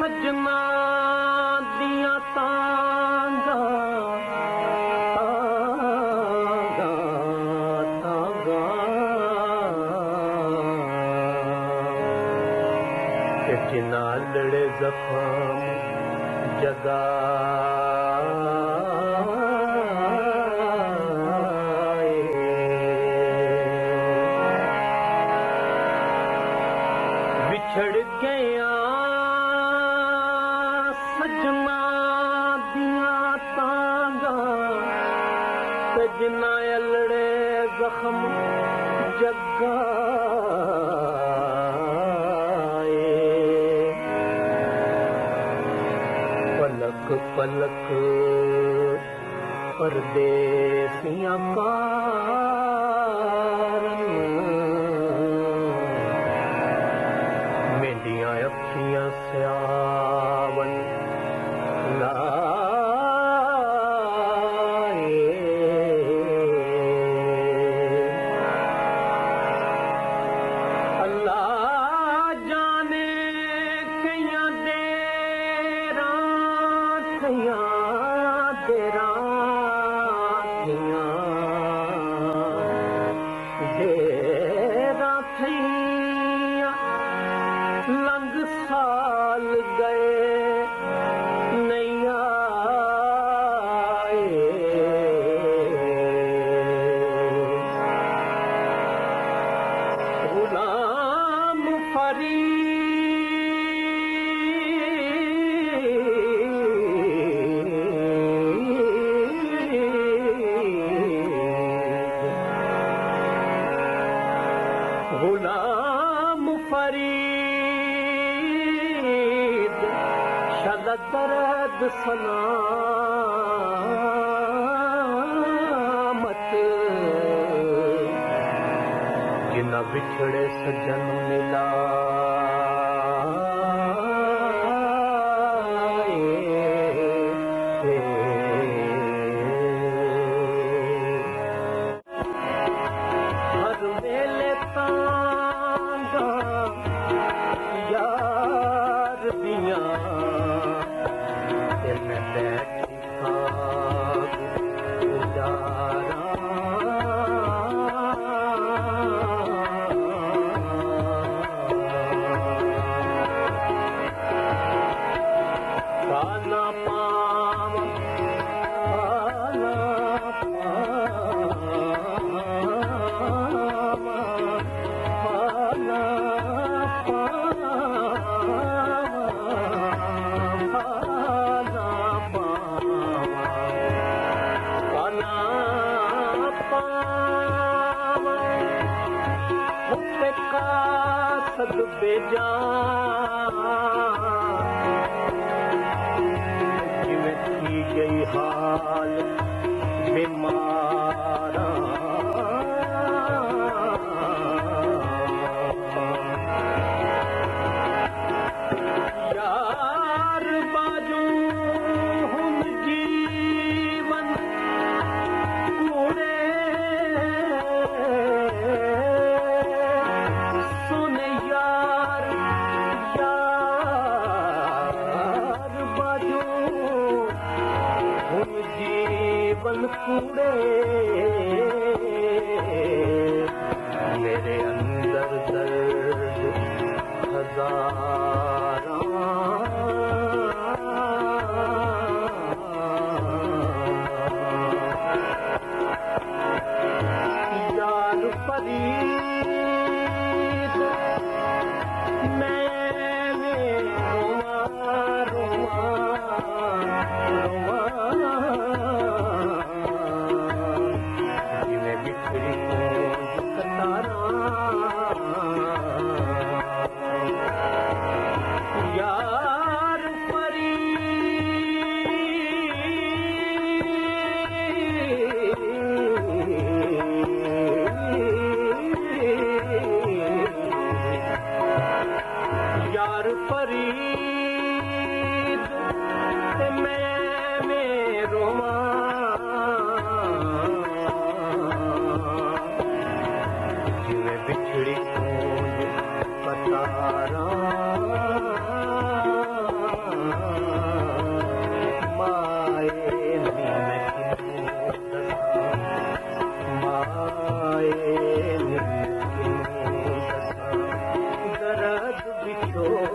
सजना दिया तांगा तांगा तांगा के जिना लड़े जख्म जगा बिछड़ गया सजना दिया तांगा सजना लड़े जख्म जगा पलक पलक परदेसियां कारण मेरियां अखियां स्यावन लाए अल्लाह जाने कइयां देरा देरा थैया लंग साल गए नहीं आए गुलाम गुलाम फरीद शद दर्द सलामत जिन्ना बिछड़े सजन मिला हर वेले तांगा यार दिया मैं बैठी खाब गुजारा पाना पाव पाना पाना सद बेजान जिवें थी गई हाल बीमारा यार बाजू हम जीवन कूड़े सुने यार यार बाजू हम जीवन कूड़े मेरे अंदर दर्द हजारा यार फरीद मैंने रोआ रोआ रोआ जिन्हें बिखरी कतारा यार फरीद मैं रोमा जिन्हें बिछड़ी कतारा बिछोड़